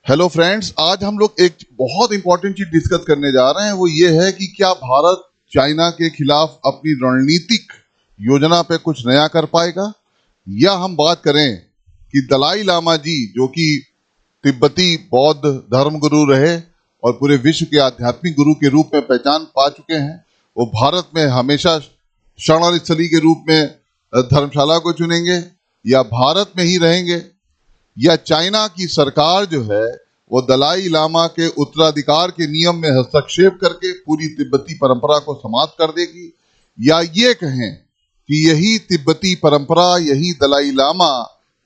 Hello friends, आज हम लोग एक बहुत इंपॉर्टेंट चीज डिस्कस करने जा रहे हैं। वो ये है कि क्या भारत चाइना के खिलाफ अपनी रणनीतिक योजना पे कुछ नया कर पाएगा, या हम बात करें कि दलाई लामा जी, जो कि तिब्बती बौद्ध धर्म गुरु रहे और पूरे विश्व के आध्यात्मिक गुरु के रूप में पहचान पा चुके हैं, वो भारत में हमेशा शरणार्थी के रूप में धर्मशाला को चुनेंगे, या भारत में ही रहेंगे, या चाइना की सरकार जो है वो दलाई लामा के उत्तराधिकार के नियम में हस्तक्षेप करके पूरी तिब्बती परंपरा को समाप्त कर देगी, या ये कहें कि यही तिब्बती परंपरा, यही दलाई लामा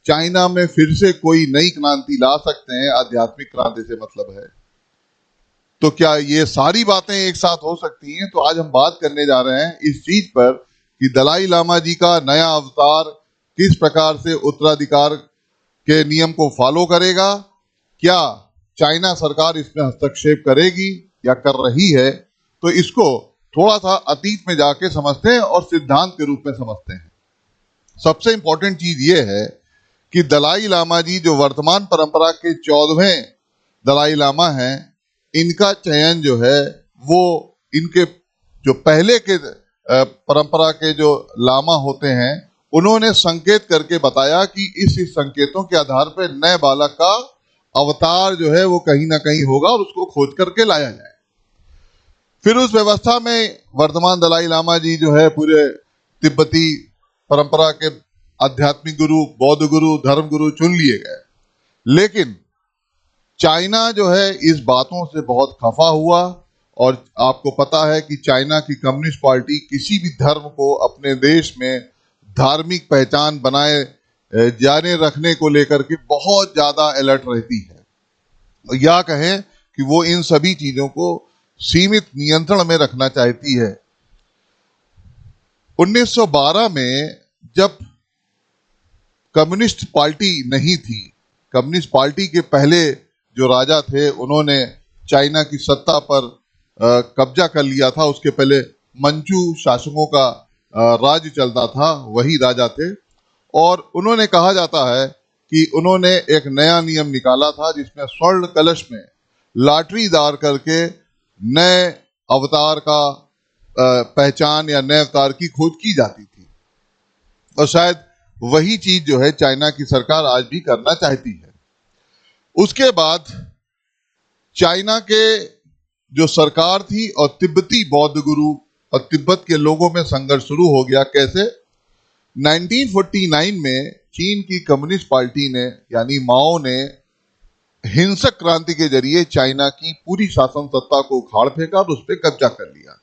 चाइना में फिर से कोई नई क्रांति ला सकते हैं। आध्यात्मिक क्रांति से मतलब है। तो क्या ये सारी बातें एक साथ हो सकती हैं? तो आज हम बात करने जा रहे हैं इस चीज पर कि दलाई लामा जी का नया अवतार किस प्रकार से उत्तराधिकार के नियम को फॉलो करेगा, क्या चाइना सरकार इसमें हस्तक्षेप करेगी या कर रही है। तो इसको थोड़ा सा अतीत में जाके समझते हैं और सिद्धांत के रूप में समझते हैं। सबसे इंपॉर्टेंट चीज ये है कि दलाई लामा जी जो वर्तमान परंपरा के 14वें दलाई लामा हैं, इनका चयन जो है वो इनके जो पहले के परंपरा के जो लामा होते हैं, उन्होंने संकेत करके बताया कि इस संकेतों के आधार पर नए बालक का अवतार जो है वो कहीं ना कहीं होगा और उसको खोज करके लाया जाए। फिर उस व्यवस्था में वर्तमान दलाई लामा जी जो है पूरे तिब्बती परंपरा के आध्यात्मिक गुरु, बौद्ध गुरु, धर्म गुरु चुन लिए गए। लेकिन चाइना जो है इस बातों से बहुत खफा हुआ, और आपको पता है कि चाइना की कम्युनिस्ट पार्टी किसी भी धर्म को अपने देश में धार्मिक पहचान बनाए जाने रखने को लेकर के बहुत ज्यादा अलर्ट रहती है, या कहें कि वो इन सभी चीजों को सीमित नियंत्रण में रखना चाहती है। 1912 में जब कम्युनिस्ट पार्टी नहीं थी, कम्युनिस्ट पार्टी के पहले जो राजा थे उन्होंने चाइना की सत्ता पर कब्जा कर लिया था। उसके पहले मंचू शासकों का राज्य चलता था, वही राजा थे, और उन्होंने कहा जाता है कि उन्होंने एक नया नियम निकाला था जिसमें स्वर्ण कलश में लॉटरी दार करके नए अवतार का पहचान या नए अवतार की खोज की जाती थी। और शायद वही चीज जो है चाइना की सरकार आज भी करना चाहती है। उसके बाद चाइना के जो सरकार थी और तिब्बती बौद्ध गुरु और तिब्बत के लोगों में संघर्ष शुरू हो गया। कैसे? 1949 में चीन की कम्युनिस्ट पार्टी ने यानी माओ ने हिंसक क्रांति के जरिए चाइना की पूरी शासन सत्ता को उखाड़ फेंका और उस पर कब्जा कर लिया।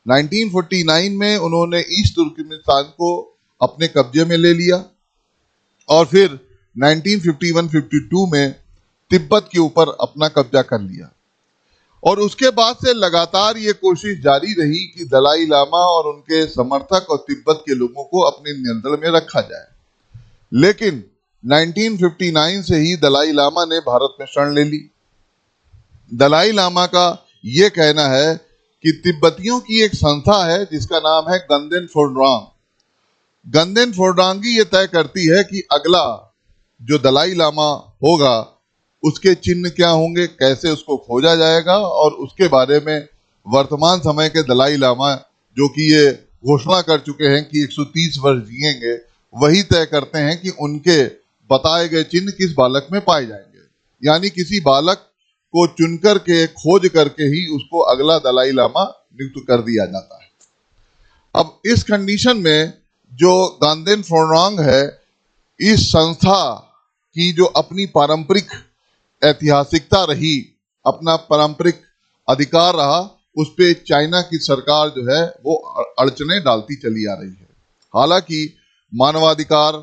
1949 में उन्होंने ईस्ट तुर्कमेनिस्तान को अपने कब्जे में ले लिया, और फिर 1951-52 में तिब्बत के ऊपर अपना कब्जा कर लिया। और उसके बाद से लगातार ये कोशिश जारी रही कि दलाई लामा और उनके समर्थक और तिब्बत के लोगों को अपने नियंत्रण में रखा जाए। लेकिन 1959 से ही दलाई लामा ने भारत में शरण ले ली। दलाई लामा का ये कहना है कि तिब्बतियों की एक संस्था है जिसका नाम है गंदेन फोरड्रांग। गंदेन फोरड्रांगी ये तय करती है कि अगला जो दलाई लामा होगा उसके चिन्ह क्या होंगे, कैसे उसको खोजा जाएगा, और उसके बारे में वर्तमान समय के दलाई लामा जो कि ये घोषणा कर चुके हैं कि 130 वर्ष जिएंगे, वही तय करते हैं कि उनके बताए गए चिन्ह किस बालक में पाए जाएंगे। यानी किसी बालक को चुन करके, खोज करके ही उसको अगला दलाई लामा नियुक्त कर दिया जाता है। अब इस कंडीशन में जो गांदेन फोरड्रांग है, इस संस्था की जो अपनी पारंपरिक ऐतिहासिकता रही, अपना पारंपरिक अधिकार रहा, उस पे चाइना की सरकार जो है वो अड़चने डालती चली आ रही है। हालांकि मानवाधिकार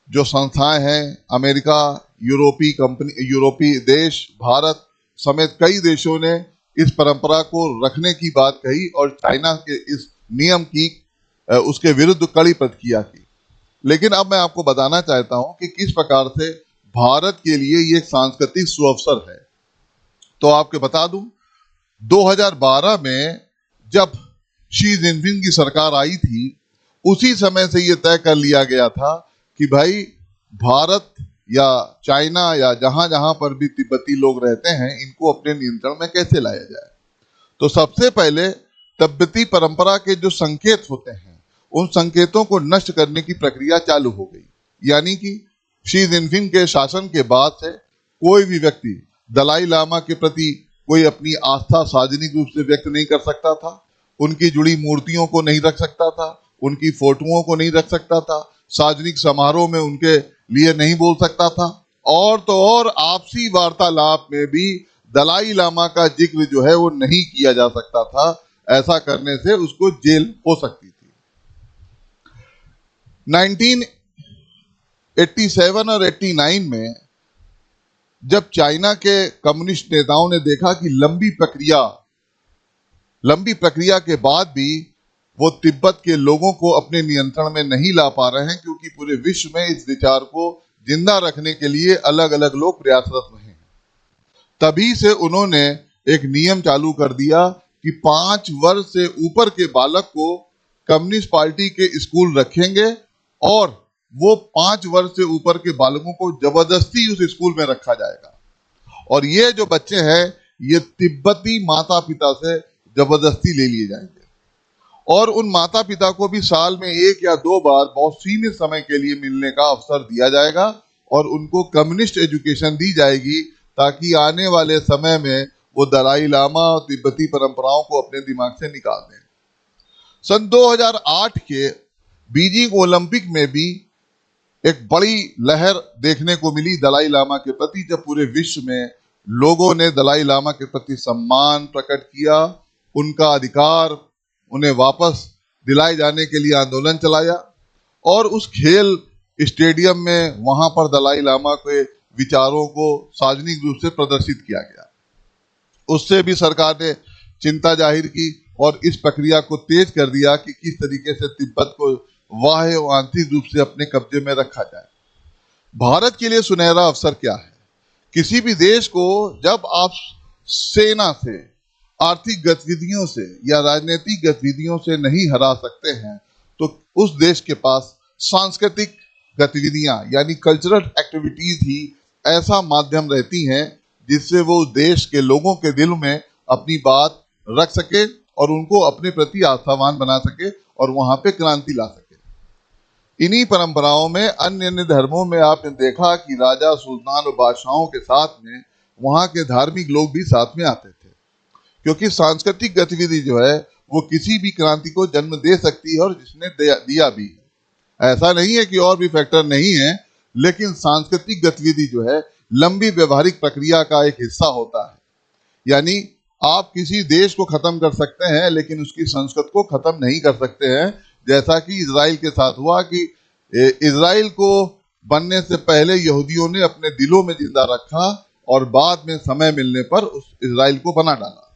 जो संस्थाएं हैं, अमेरिका, यूरोपीय देश, भारत समेत कई देशों ने इस परंपरा को रखने की बात कही और चाइना के इस नियम की उसके विरुद्ध कड़ी प्रतिक्रिया की। लेकिन अब मैं आपको बताना चाहता हूं कि किस प्रकार से भारत के लिए ये एक सांस्कृतिक सुअवसर है। तो आपको बता दूं, 2012 में जब शी जिनपिंग की सरकार आई थी, उसी समय से ये तय कर लिया गया था कि भाई भारत या चाइना या जहां जहां पर भी तिब्बती लोग रहते हैं, इनको अपने नियंत्रण में कैसे लाया जाए। तो सबसे पहले तिब्बती परंपरा के जो संकेत होते हैं, उन संकेतों को नष्ट करने की प्रक्रिया चालू हो गई। यानी कि शी जिनपिंग के शासन के बाद से कोई भी व्यक्ति दलाई लामा के प्रति कोई अपनी आस्था सार्वजनिक रूप से व्यक्त नहीं कर सकता था, उनकी जुड़ी मूर्तियों को नहीं रख सकता था, उनकी फोटोओं को नहीं रख सकता था, सार्वजनिक समारोह में उनके लिए नहीं बोल सकता था, और तो और आपसी वार्तालाप में भी दलाई लामा का जिक्र जो है वो नहीं किया जा सकता था। ऐसा करने से उसको जेल हो सकती थी। 1987 और 89 में जब चाइना के कम्युनिस्ट नेताओं ने देखा कि लंबी प्रक्रिया के बाद भी वो तिब्बत के लोगों को अपने नियंत्रण में नहीं ला पा रहे हैं, क्योंकि पूरे विश्व में इस विचार को जिंदा रखने के लिए अलग अलग लोग प्रयासरत रहे हैं, तभी से उन्होंने एक नियम चालू कर दिया कि 5 वर्ष से ऊपर के बालक को कम्युनिस्ट पार्टी के स्कूल रखेंगे और वो 5 वर्ष से ऊपर के बालकों को जबरदस्ती उस स्कूल में रखा जाएगा। और ये जो बच्चे हैं ये तिब्बती माता पिता से जबरदस्ती ले लिए जाएंगे, और उन माता पिता को भी साल में 1 या 2 बार बहुत सीमित समय के लिए मिलने का अवसर दिया जाएगा और उनको कम्युनिस्ट एजुकेशन दी जाएगी, ताकि आने वाले समय में वो दलाई लामा और तिब्बती परंपराओं को अपने दिमाग से निकाल दें। सन 2008 के बीजिंग ओलंपिक में भी एक बड़ी लहर देखने को मिली दलाई लामा के प्रति, जब पूरे विश्व में लोगों ने दलाई लामा के प्रति सम्मान प्रकट किया, उनका अधिकार उन्हें वापस दिलाए जाने के लिए आंदोलन चलाया, और उस खेल स्टेडियम में वहां पर दलाई लामा के विचारों को सार्वजनिक रूप से प्रदर्शित किया गया। उससे भी सरकार ने चिंता जाहिर की और इस प्रक्रिया को तेज कर दिया कि किस तरीके से तिब्बत को बाह्य और आंतरिक रूप से अपने कब्जे में रखा जाए। भारत के लिए सुनहरा अवसर क्या है? किसी भी देश को जब आप सेना से, आर्थिक गतिविधियों से या राजनीतिक गतिविधियों से नहीं हरा सकते हैं, तो उस देश के पास सांस्कृतिक गतिविधियां यानी कल्चरल एक्टिविटीज ही ऐसा माध्यम रहती हैं जिससे वो देश के लोगों के दिल में अपनी बात रख सके और उनको अपने प्रति आस्थावान बना सके और वहां पे क्रांति ला सके। इन्हीं परंपराओं में अन्य धर्मों में आपने देखा कि राजा, सुल्तान और बादशाहों के साथ में वहां के धार्मिक लोग भी साथ में आते थे, क्योंकि सांस्कृतिक गतिविधि जो है वो किसी भी क्रांति को जन्म दे सकती है और जिसने दिया भी है। ऐसा नहीं है कि और भी फैक्टर नहीं है, लेकिन सांस्कृतिक गतिविधि जो है लंबी व्यवहारिक प्रक्रिया का एक हिस्सा होता है। यानी आप किसी देश को खत्म कर सकते हैं लेकिन उसकी संस्कृति को खत्म नहीं कर सकते हैं, जैसा कि इजराइल के साथ हुआ कि इजराइल को बनने से पहले यहूदियों ने अपने दिलों में जिंदा रखा और बाद में समय मिलने पर उस इजराइल को बना डाला।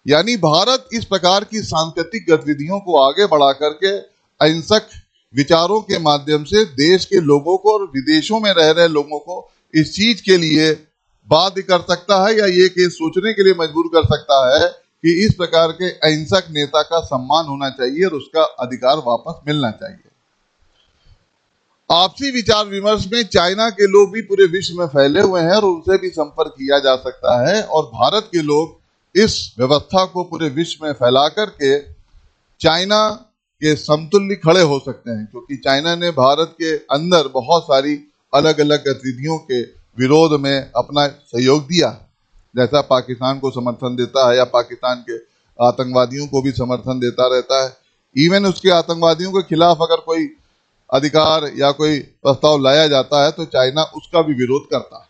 यानी भारत इस प्रकार की सांस्कृतिक गतिविधियों को आगे बढ़ा करके अहिंसक विचारों के माध्यम से देश के लोगों को और विदेशों में रह रहे लोगों को इस चीज के लिए बाध्य कर सकता है या ये केस सोचने के लिए मजबूर कर सकता है कि इस प्रकार के अहिंसक नेता का सम्मान होना चाहिए और उसका अधिकार वापस मिलना चाहिए। आपसी विचार विमर्श में चाइना के लोग भी पूरे विश्व में फैले हुए हैं और उनसे भी संपर्क किया जा सकता है, और भारत के लोग इस व्यवस्था को पूरे विश्व में फैला करके चाइना के समतुल्य खड़े हो सकते हैं, क्योंकि चाइना ने भारत के अंदर बहुत सारी अलग अलग गतिविधियों के विरोध में अपना सहयोग दिया, जैसा पाकिस्तान को समर्थन देता है या पाकिस्तान के आतंकवादियों को भी समर्थन देता रहता है। इवन उसके आतंकवादियों के खिलाफ अगर कोई अधिकार या कोई प्रस्ताव लाया जाता है तो चाइना उसका भी विरोध करता है।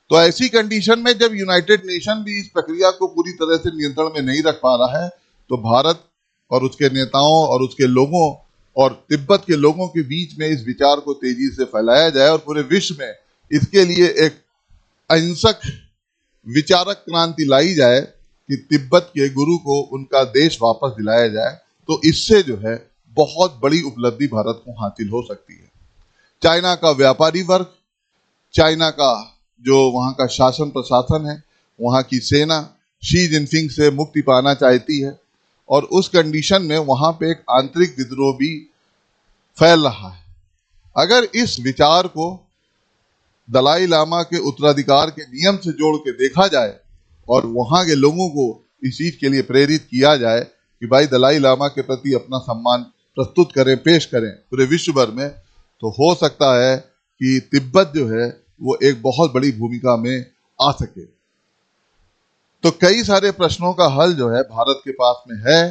तो ऐसी कंडीशन में जब यूनाइटेड नेशन भी इस प्रक्रिया को पूरी तरह से नियंत्रण में नहीं रख पा रहा है, तो भारत और उसके नेताओं और उसके लोगों और तिब्बत के लोगों के बीच में इस विचार को तेजी से फैलाया जाए और पूरे विश्व में इसके लिए एक अहिंसक विचारक क्रांति लाई जाए कि तिब्बत के गुरु को उनका देश वापस दिलाया जाए, तो इससे जो है बहुत बड़ी उपलब्धि भारत को हासिल हो सकती है। चाइना का व्यापारी वर्ग, चाइना का जो वहाँ का शासन प्रशासन है, वहाँ की सेना शी जिनपिंग से मुक्ति पाना चाहती है, और उस कंडीशन में वहाँ पे एक आंतरिक विद्रोह भी फैल रहा है। अगर इस विचार को दलाई लामा के उत्तराधिकार के नियम से जोड़ के देखा जाए और वहां के लोगों को इस चीज के लिए प्रेरित किया जाए कि भाई दलाई लामा के प्रति अपना सम्मान प्रस्तुत करें, पेश करें पूरे विश्व भर में, तो हो सकता है कि तिब्बत जो है वो एक बहुत बड़ी भूमिका में आ सके। तो कई सारे प्रश्नों का हल जो है भारत के पास में है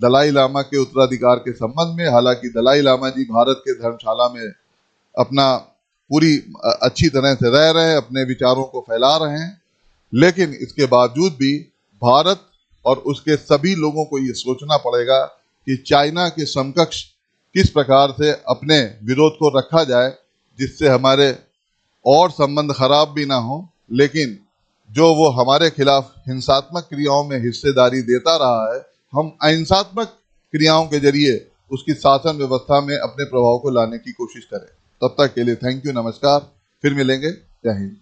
दलाई लामा के उत्तराधिकार के संबंध में। हालांकि दलाई लामा जी भारत के धर्मशाला में अपना पूरी अच्छी तरह से रह रहे हैं, अपने विचारों को फैला रहे हैं, लेकिन इसके बावजूद भी भारत और उसके सभी लोगों को ये सोचना पड़ेगा कि चाइना के समकक्ष किस प्रकार से अपने विरोध को रखा जाए जिससे हमारे और संबंध खराब भी ना हो, लेकिन जो वो हमारे खिलाफ हिंसात्मक क्रियाओं में हिस्सेदारी देता रहा है, हम अहिंसात्मक क्रियाओं के जरिए उसकी शासन व्यवस्था में अपने प्रभाव को लाने की कोशिश करें। तब तक के लिए थैंक यू, नमस्कार, फिर मिलेंगे, जय हिंद।